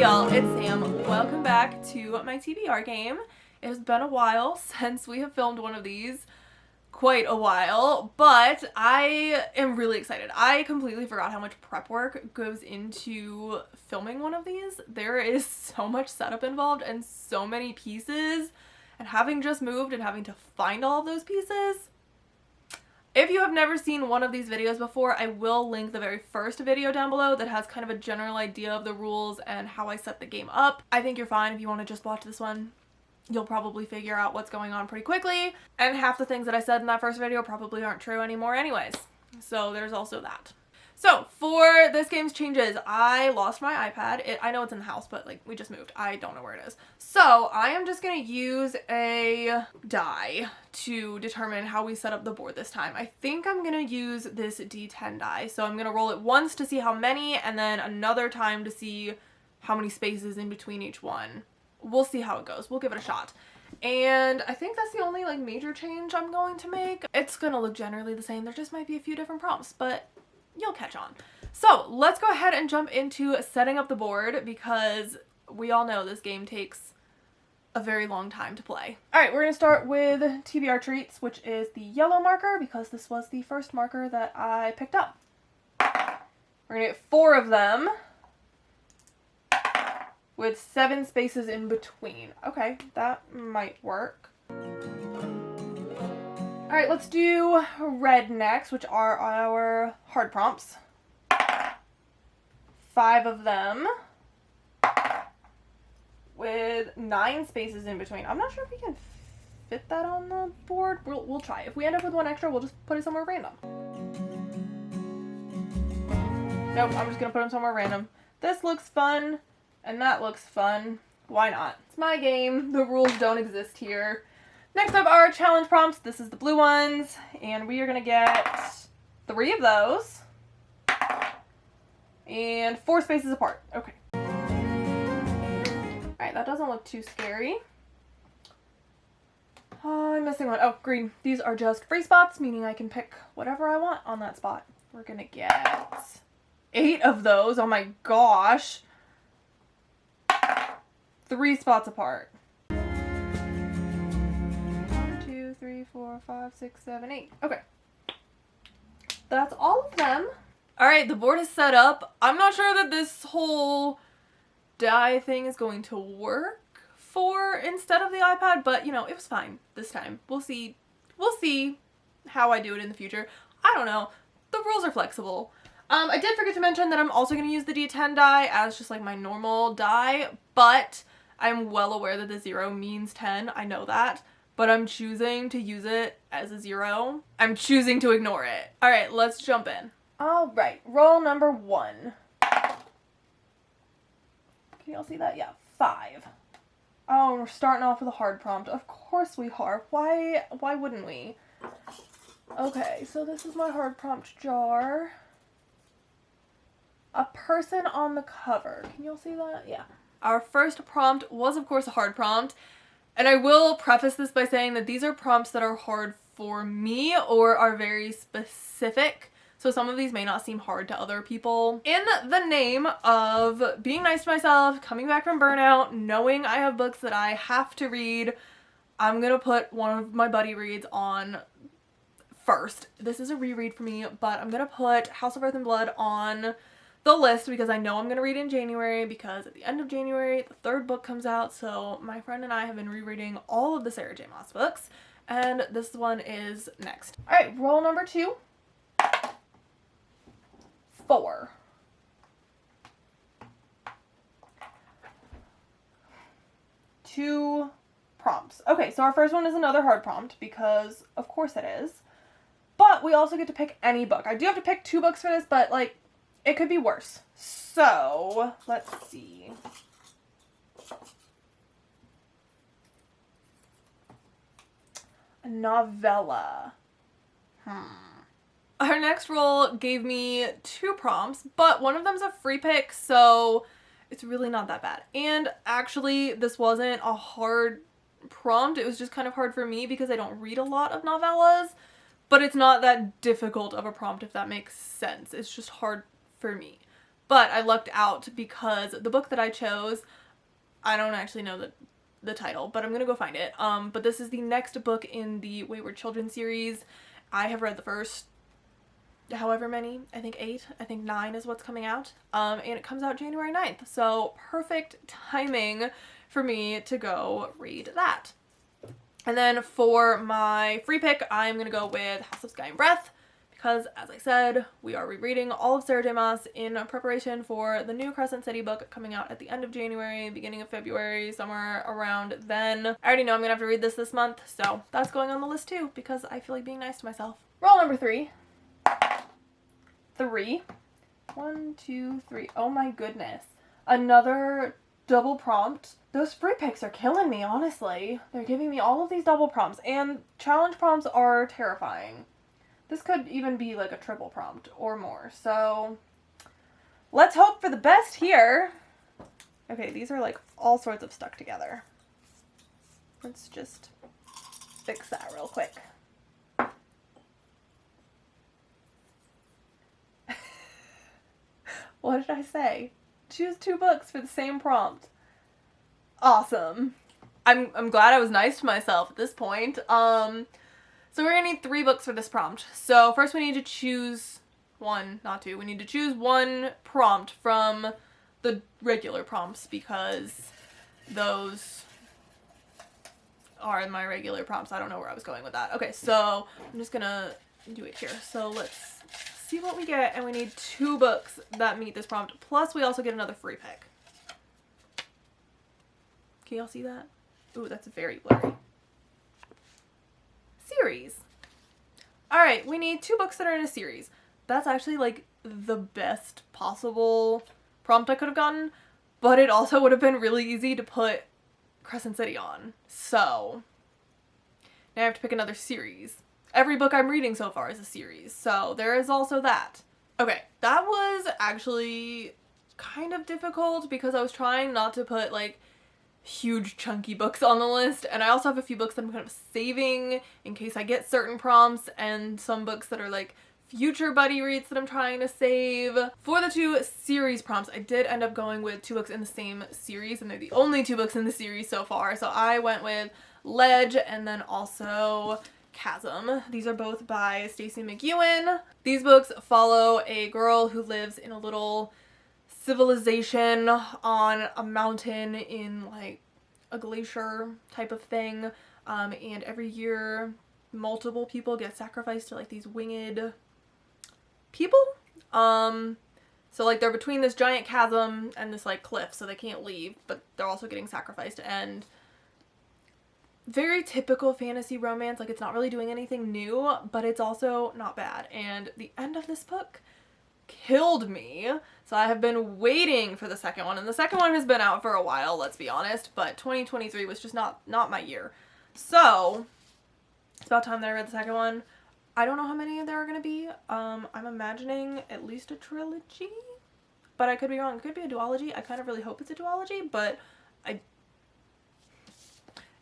Hey y'all, it's Sam. Welcome back to my TBR game. It has been a while since we have filmed one of these. Quite a while, but I am really excited. I completely forgot how much prep work goes into filming one of these. There is so much setup involved and so many pieces, and having just moved and having to find all of those pieces. If you have never seen one of these videos before, I will link the very first video down below that has kind of a general idea of the rules and how I set the game up. I think you're fine if you want to just watch this one. You'll probably figure out what's going on pretty quickly, and half the things that I said in that first video probably aren't true anymore anyways. So there's also that. So for this game's changes, I lost my iPad. I know it's in the house, but like we just moved. I don't know where it is. So I am just gonna use a die to determine how we set up the board this time. I think I'm gonna use this D10 die. So I'm gonna roll it once to see how many, and then another time to see how many spaces in between each one. We'll see how it goes. We'll give it a shot. And I think that's the only like major change I'm going to make. It's gonna look generally the same. There just might be a few different prompts, but you'll catch on. So let's go ahead and jump into setting up the board, because we all know this game takes a very long time to play. Alright, we're gonna start with TBR treats, which is the yellow marker, because this was the first marker that I picked up. We're gonna get 4 of them, with 7 spaces in between. Okay, that might work. Alright, let's do red next, which are our hard prompts. 5 of them, with 9 spaces in between. I'm not sure if we can fit that on the board. We'll try. If we end up with 1 extra, we'll just put it somewhere random. Nope, I'm just gonna put them somewhere random. This looks fun. And that looks fun. Why not? It's my game. The rules don't exist here. Next up are challenge prompts. This is the blue ones. And we are going to get 3 of those. And 4 spaces apart. Okay. Alright, that doesn't look too scary. I'm missing one. Oh, green. These are just free spots, meaning I can pick whatever I want on that spot. We're going to get 8 of those. Oh my gosh. 3 spots apart. 1, 2, 3, 4, 5, 6, 7, 8. Okay. That's all of them. Alright, the board is set up. I'm not sure that this whole die thing is going to work for instead of the iPad, but you know, it was fine this time. We'll see how I do it in the future. I don't know. The rules are flexible. I did forget to mention that I'm also going to use the D10 die as just like my normal die, but I'm well aware that the 0 means 10. I know that, but I'm choosing to use it as a 0. I'm choosing to ignore it. All right, let's jump in. All right, roll number 1. Can y'all see that? Yeah, 5. Oh, we're starting off with a hard prompt. Of course we are. Why wouldn't we? Okay, so this is my hard prompt jar. A person on the cover. Can y'all see that? Yeah. Our first prompt was, of course, a hard prompt. And I will preface this by saying that these are prompts that are hard for me or are very specific. So some of these may not seem hard to other people. In the name of being nice to myself, coming back from burnout, knowing I have books that I have to read, I'm gonna put one of my buddy reads on first. This is a reread for me, but I'm gonna put House of Earth and Blood on the list because I know I'm going to read in January, because at the end of January the 3rd book comes out. So my friend and I have been rereading all of the Sarah J. Maas books, and this one is next. Alright, roll number 2. 4. Two prompts. Okay, so our first one is another hard prompt because of course it is. But we also get to pick any book. I do have to pick 2 books for this, but like it could be worse. So, let's see. A novella. Our next roll gave me 2 prompts, but one of them's a free pick, so it's really not that bad. And actually, this wasn't a hard prompt. It was just kind of hard for me because I don't read a lot of novellas, but it's not that difficult of a prompt, if that makes sense. It's just hard for me. But I lucked out because the book that I chose, I don't actually know the title, but I'm gonna go find it. But this is the next book in the Wayward Children series. I have read the first however many, I think 8, I think 9 is what's coming out. And it comes out January 9th, so perfect timing for me to go read that. And then for my free pick, I'm gonna go with House of Sky and Breath, because as I said, we are rereading all of Sarah J. Maas in preparation for the new Crescent City book coming out at the end of January, beginning of February, somewhere around then. I already know I'm gonna have to read this month, so that's going on the list too, because I feel like being nice to myself. Roll number 3. 3. 1, 2, 3. Oh my goodness. Another double prompt. Those free picks are killing me, honestly. They're giving me all of these double prompts, and challenge prompts are terrifying. This could even be like a triple prompt or more, so let's hope for the best here. Okay, these are like all sorts of stuck together. Let's just fix that real quick. What did I say? Choose 2 books for the same prompt. Awesome. I'm glad I was nice to myself at this point. So we're gonna need 3 books for this prompt. So first we need to choose one, not 2. We need to choose 1 prompt from the regular prompts because those are my regular prompts. I don't know where I was going with that. Okay, so I'm just gonna do it here. So let's see what we get, and we need 2 books that meet this prompt, plus we also get another free pick. Can y'all see that? Ooh, that's very blurry. Series. Alright, we need 2 books that are in a series. That's actually like the best possible prompt I could have gotten, but it also would have been really easy to put Crescent City on. So now I have to pick another series. Every book I'm reading so far is a series, so there is also that. Okay, that was actually kind of difficult because I was trying not to put like huge chunky books on the list, and I also have a few books that I'm kind of saving in case I get certain prompts, and some books that are like future buddy reads that I'm trying to save. For the 2 series prompts, I did end up going with 2 books in the same series, and they're the only 2 books in the series so far. So I went with Ledge and then also Chasm. These are both by Stacey McEwen. These books follow a girl who lives in a little civilization on a mountain in like a glacier type of thing, and every year multiple people get sacrificed to like these winged people. So like they're between this giant chasm and this like cliff, so they can't leave, but they're also getting sacrificed. And very typical fantasy romance, like it's not really doing anything new, but it's also not bad. And the end of this book killed me. So I have been waiting for the second one, and the second one has been out for a while, let's be honest, but 2023 was just not my year. So it's about time that I read the second one. I don't know how many there are going to be. I'm imagining at least a trilogy, but I could be wrong. It could be a duology. I kind of really hope it's a duology, but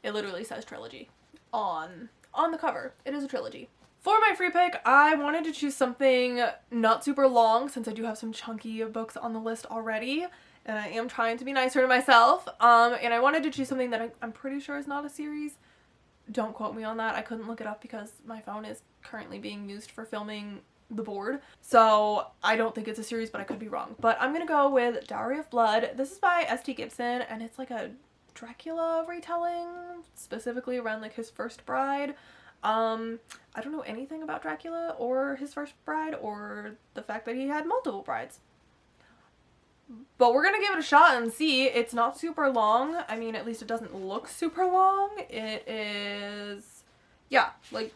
it literally says trilogy on the cover. It is a trilogy. For my free pick, I wanted to choose something not super long since I do have some chunky books on the list already, and I am trying to be nicer to myself. And I wanted to choose something that I'm pretty sure is not a series. Don't quote me on that. I couldn't look it up because my phone is currently being used for filming the board. So I don't think it's a series, but I could be wrong. But I'm gonna go with Dowry of Blood. This is by S.T. Gibson, and it's like a Dracula retelling, specifically around like his first bride. I don't know anything about Dracula or his first bride or the fact that he had multiple brides. But we're gonna give it a shot and see. It's not super long. I mean, at least it doesn't look super long. It is, yeah, like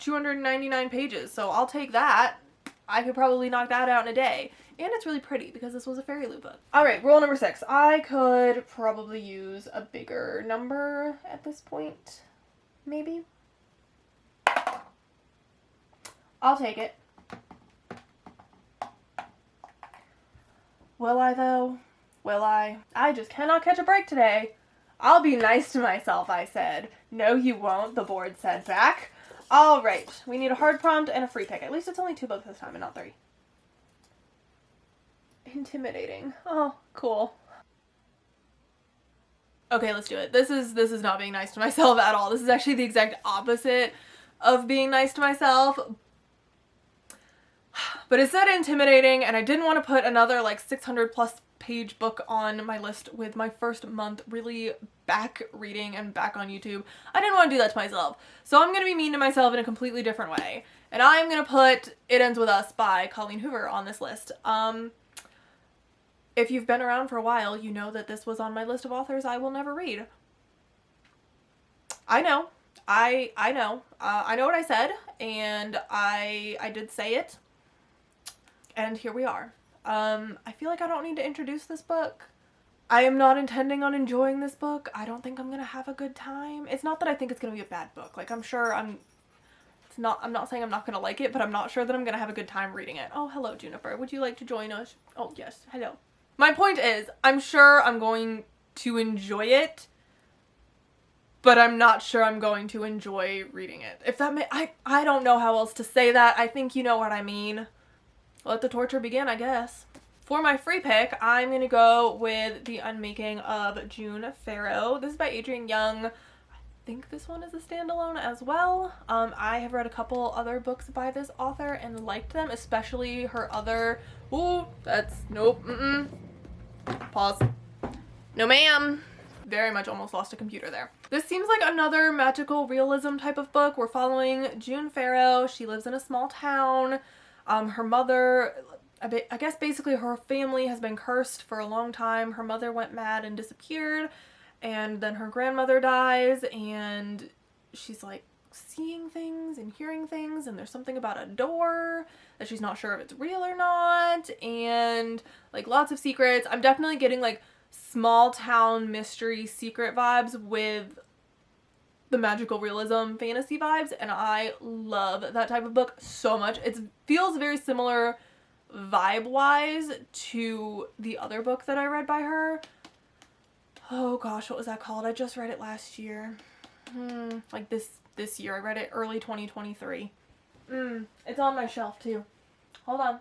299 pages, so I'll take that. I could probably knock that out in a day. And it's really pretty because this was a fairy loot book. Alright, rule number 6. I could probably use a bigger number at this point. Maybe. I'll take it. Will I though? Will I? I just cannot catch a break today. I'll be nice to myself, I said. No, you won't, the board said back. Alright, we need a hard prompt and a free pick. At least it's only 2 books this time and not 3. intimidating. Oh, cool. Okay, let's do it. This is not being nice to myself at all. This is actually the exact opposite of being nice to myself. But it said intimidating, and I didn't want to put another like 600 plus page book on my list with my first month really back reading and back on YouTube. I didn't want to do that to myself. So I'm going to be mean to myself in a completely different way. And I'm going to put It Ends With Us by Colleen Hoover on this list. If you've been around for a while, you know that this was on my list of authors I will never read. I know. I know. I know what I said, and I did say it. And here we are. I feel like I don't need to introduce this book. I am not intending on enjoying this book. I don't think I'm gonna have a good time. It's not that I think it's gonna be a bad book. Like, I'm not saying I'm not gonna like it, but I'm not sure that I'm gonna have a good time reading it. Oh, hello, Juniper. Would you like to join us? Oh, yes. Hello. My point is, I'm sure I'm going to enjoy it, but I'm not sure I'm going to enjoy reading it. If that I don't know how else to say that. I think you know what I mean. Let the torture begin, I guess. For my free pick, I'm going to go with The Unmaking of June Farrow. This is by Adrienne Young. I think this one is a standalone as well. I have read a couple other books by this author and liked them, especially her other... Ooh, that's... Nope. Pause. No, ma'am. Very much almost lost a computer there. This seems like another magical realism type of book. We're following June Farrow. She lives in a small town. Her mother, I guess basically her family has been cursed for a long time. Her mother went mad and disappeared, and then her grandmother dies, and she's like seeing things and hearing things, and there's something about a door that she's not sure if it's real or not, and like lots of secrets. I'm definitely getting like small town mystery secret vibes with the magical realism fantasy vibes, and I love that type of book so much. It feels very similar vibe-wise to the other book that I read by her. Oh gosh, what was that called? I just read it last year. Like this year. I read it early 2023. It's on my shelf too. Hold on.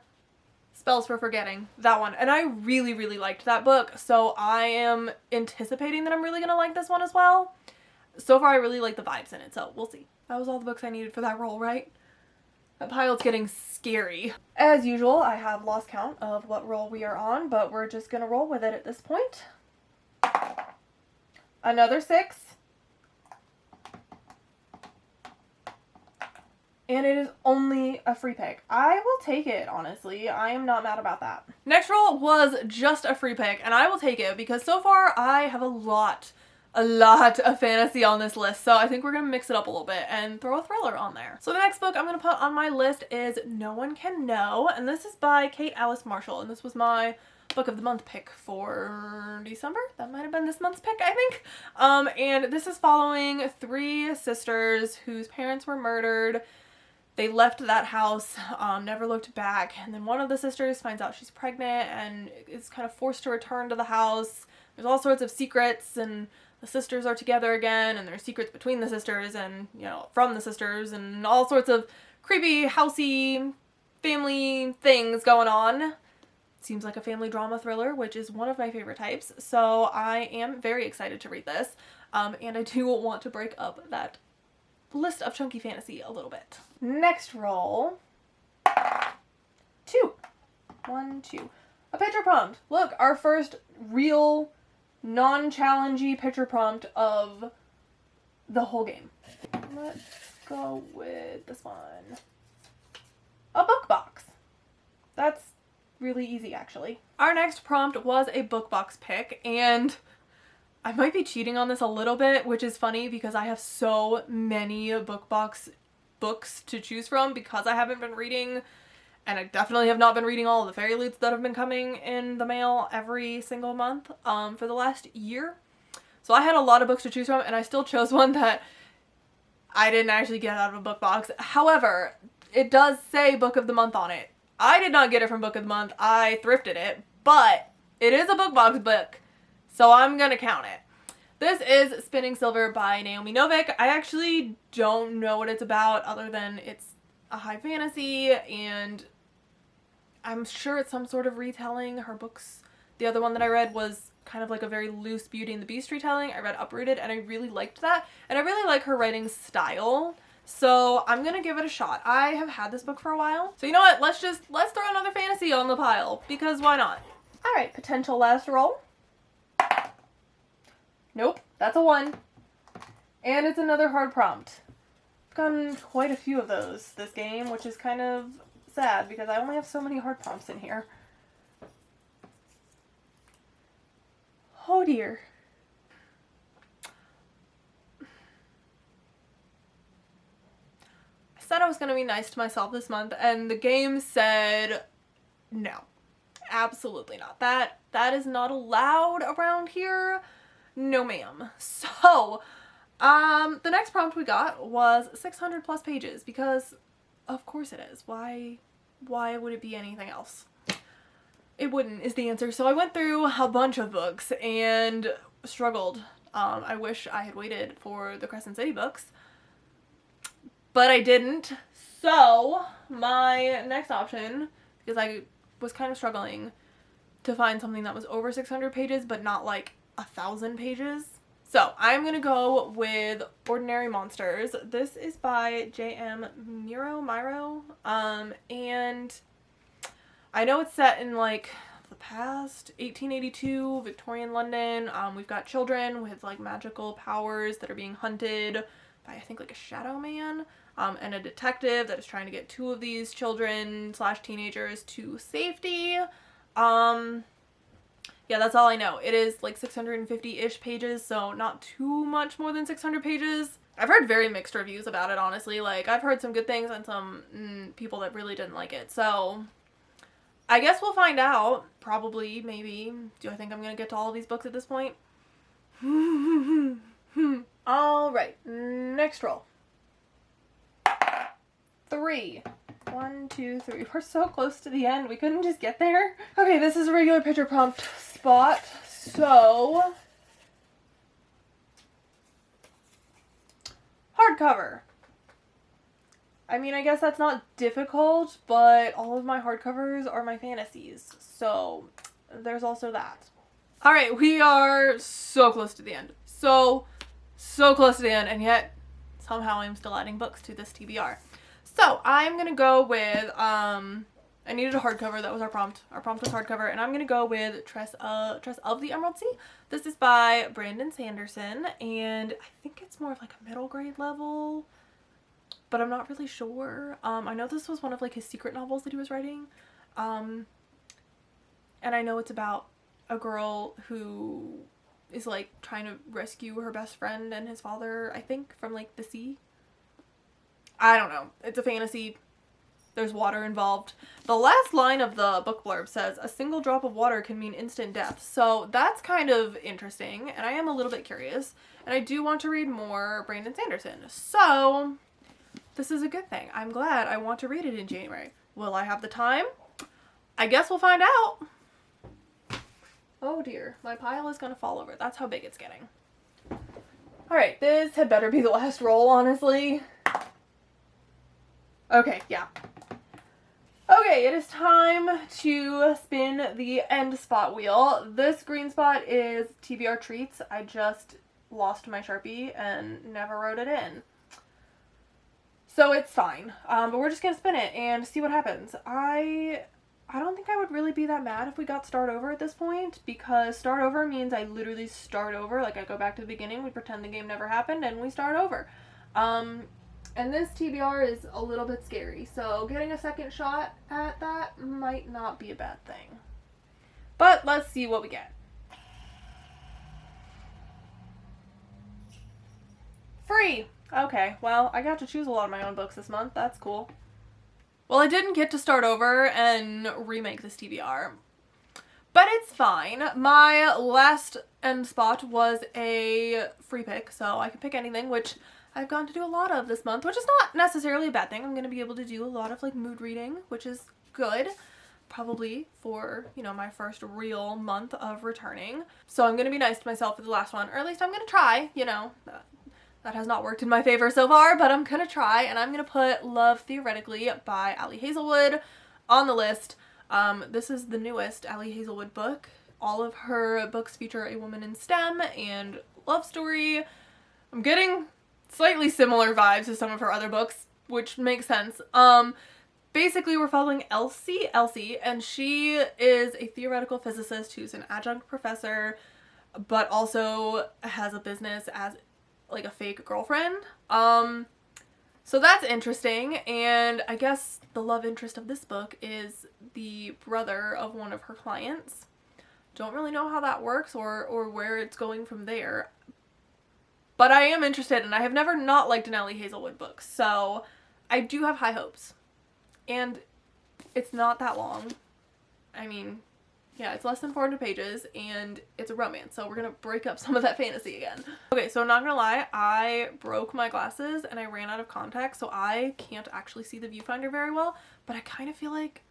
Spells for Forgetting. That one. And I really, really liked that book, so I am anticipating that I'm really gonna like this one as well. So far, I really like the vibes in it, so we'll see. That was all the books I needed for that roll, right? That pile's getting scary. As usual, I have lost count of what roll we are on, but we're just gonna roll with it at this point. Another 6. And it is only a free pick. I will take it, honestly. I am not mad about that. Next roll was just a free pick, and I will take it because so far I have a lot of fantasy on this list, so I think we're gonna mix it up a little bit and throw a thriller on there. So the next book I'm gonna put on my list is No One Can Know, and this is by Kate Alice Marshall, and this was my book of the month pick for December. That might have been this month's pick, I think. And this is following 3 sisters whose parents were murdered. They left that house, never looked back, and then one of the sisters finds out she's pregnant and is kind of forced to return to the house. There's all sorts of secrets, and the sisters are together again, and there's secrets between the sisters and, you know, from the sisters, and all sorts of creepy, housey, family things going on. Seems like a family drama thriller, which is one of my favorite types, so I am very excited to read this, and I do want to break up that list of chunky fantasy a little bit. Next roll. 2. 1, 2. A picture prompt. Look, our first real non-challengey picture prompt of the whole game. Let's go with this one. A book box. That's really easy, actually. Our next prompt was a book box pick, and I might be cheating on this a little bit, which is funny because I have so many book box books to choose from because I haven't been reading, and I definitely have not been reading all of the fairy leads that have been coming in the mail every single month for the last year. So I had a lot of books to choose from, and I still chose one that I didn't actually get out of a book box. However, it does say Book of the Month on it. I did not get it from Book of the Month. I thrifted it, but it is a book box book, so I'm gonna count it. This is Spinning Silver by Naomi Novik. I actually don't know what it's about other than it's a high fantasy, and I'm sure it's some sort of retelling. Her books, the other one that I read was kind of like a very loose Beauty and the Beast retelling. I read Uprooted and I really liked that. And I really like her writing style. So I'm gonna give it a shot. I have had this book for a while. So you know what? Let's throw another fantasy on the pile, because why not? All right, potential last roll. Nope, that's a 1. And it's another hard prompt. I've gotten quite a few of those this game, which is kind of sad because I only have so many hard prompts in here. Oh dear. I said I was going to be nice to myself this month, and the game said no. Absolutely not. That is not allowed around here. No ma'am. So, the next prompt we got was 600 plus pages, because of course it is. Why would it be anything else? It wouldn't is the answer. So I went through a bunch of books and struggled. I wish I had waited for the Crescent City books, but I didn't. So my next option, because I was kind of struggling to find something that was over 600 pages, but not like 1,000 pages. So I'm gonna go with Ordinary Monsters. This is by J.M. Miro, and I know it's set in like the past, 1882, Victorian London. We've got children with like magical powers that are being hunted by, I think, like a shadow man, and a detective that is trying to get 2 of these children / teenagers to safety. Yeah, that's all I know. It is like 650-ish pages, so not too much more than 600 pages. I've heard very mixed reviews about it, honestly. Like, I've heard some good things and some people that really didn't like it. So, I guess we'll find out. Probably, maybe. Do I think I'm gonna get to all of these books at this point? Alright, next roll. 3. 1, 2, 3. We're so close to the end. We couldn't just get there. Okay, this is a regular picture prompt spot. So, hardcover. I mean, I guess that's not difficult, but all of my hardcovers are my fantasies. So, there's also that. Alright, we are so close to the end. So close to the end, and yet somehow I'm still adding books to this TBR. So, I'm gonna go with, I needed a hardcover. That was our prompt. Our prompt was hardcover, and I'm gonna go with Tress of the Emerald Sea. This is by Brandon Sanderson, and I think it's more of like a middle grade level, but I'm not really sure. I know this was one of like his secret novels that he was writing, and I know it's about a girl who is like trying to rescue her best friend and his father, I think, from like the sea. I don't know. It's a fantasy. There's water involved. The last line of the book blurb says, "A single drop of water can mean instant death." So that's kind of interesting, and I am a little bit curious. And I do want to read more Brandon Sanderson. So this is a good thing. I'm glad. I want to read it in January. Will I have the time? I guess we'll find out. Oh dear. My pile is going to fall over. That's how big it's getting. Alright, this had better be the last roll, honestly. Okay, yeah. Okay, it is time to spin the end spot wheel. This green spot is TBR Treats. I just lost my Sharpie and never wrote it in. So it's fine. But we're just gonna spin it and see what happens. I don't think I would really be that mad if we got start over at this point, because start over means I literally start over. Like, I go back to the beginning, we pretend the game never happened, and we start over. And this TBR is a little bit scary, so getting a second shot at that might not be a bad thing. But let's see what we get. Free! Okay, well, I got to choose a lot of my own books this month. That's cool. Well, I didn't get to start over and remake this TBR, but it's fine. My last end spot was a free pick, so I can pick anything, which I've gone to do a lot of this month, which is not necessarily a bad thing. I'm going to be able to do a lot of like mood reading, which is good. Probably for, you know, my first real month of returning. So I'm going to be nice to myself for the last one, or at least I'm going to try, you know. That has not worked in my favor so far, but I'm going to try, and I'm going to put Love Theoretically by Ali Hazelwood on the list. This is the newest Ali Hazelwood book. All of her books feature a woman in STEM and love story. I'm getting slightly similar vibes to some of her other books, which makes sense. Basically we're following Elsie, and she is a theoretical physicist who's an adjunct professor, but also has a business as like a fake girlfriend. So that's interesting, and I guess the love interest of this book is the brother of one of her clients. Don't really know how that works or where it's going from there. But I am interested, and I have never not liked an Ali Hazelwood book, so I do have high hopes. And it's not that long. I mean, yeah, it's less than 400 pages, and it's a romance, so we're gonna break up some of that fantasy again. Okay, so I'm not gonna lie, I broke my glasses and I ran out of contacts, so I can't actually see the viewfinder very well, but I kind of feel like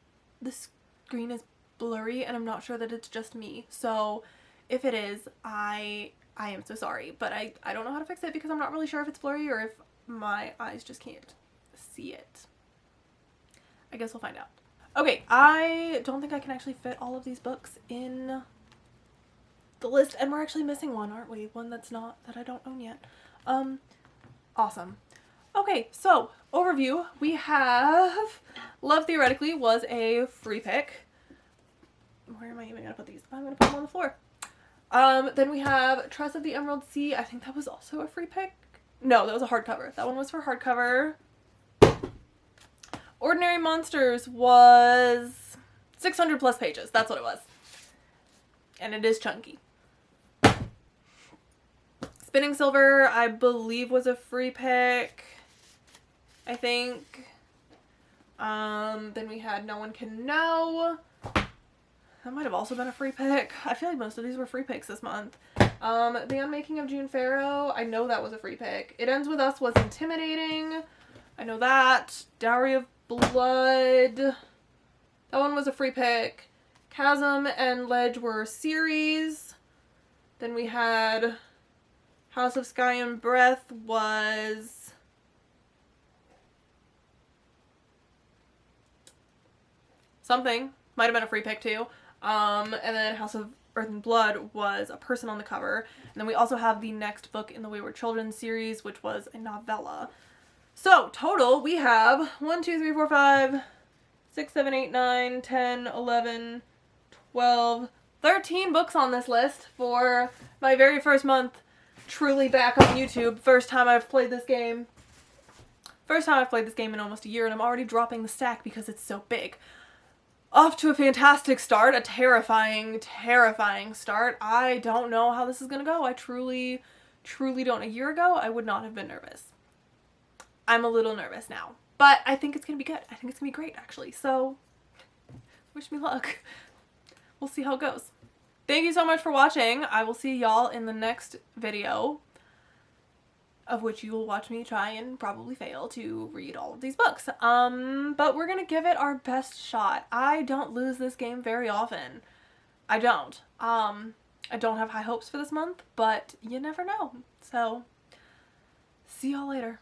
the screen is blurry, and I'm not sure that it's just me. So if it is, I am so sorry, but I don't know how to fix it because I'm not really sure if it's blurry or if my eyes just can't see it. I guess we'll find out. Okay, I don't think I can actually fit all of these books in the list, and we're actually missing one, aren't we? One that I don't own yet. Awesome. Okay, so overview, we have Love Theoretically was a free pick. Where am I even gonna put these? I'm gonna put them on the floor. Then we have Trust of the Emerald Sea. I think that was also a free pick. No, that was a hardcover. That one was for hardcover. Ordinary Monsters was 600 plus pages. That's what it was. And it is chunky. Spinning Silver, I believe, was a free pick. I think. Then we had No One Can Know. That might have also been a free pick. I feel like most of these were free picks this month. The Unmaking of June Farrow, I know that was a free pick. It Ends With Us was intimidating. I know that. Dowry of Blood. That one was a free pick. Chasm and Ledge were series. Then we had House of Sky and Breath was something. Might have been a free pick too. And then House of Earth and Blood was a person on the cover. And then we also have the next book in the Wayward Children series, which was a novella. So total we have 1, 2, 3, 4, 5, 6, 7, 8, 9, 10, 11, 12, 13 books on this list for my very first month truly back on YouTube. First time I've played this game. First time I've played this game in almost a year, and I'm already dropping the stack because it's so big. Off to a fantastic start, a terrifying, terrifying start. I don't know how this is gonna go. I truly, truly don't. A year ago, I would not have been nervous. I'm a little nervous now, but I think it's gonna be good. I think it's gonna be great, actually. So, wish me luck. We'll see how it goes. Thank you so much for watching. I will see y'all in the next video, of which you will watch me try and probably fail to read all of these books. But we're gonna give it our best shot. I don't lose this game very often. I don't. I don't have high hopes for this month, but you never know. So, see y'all later.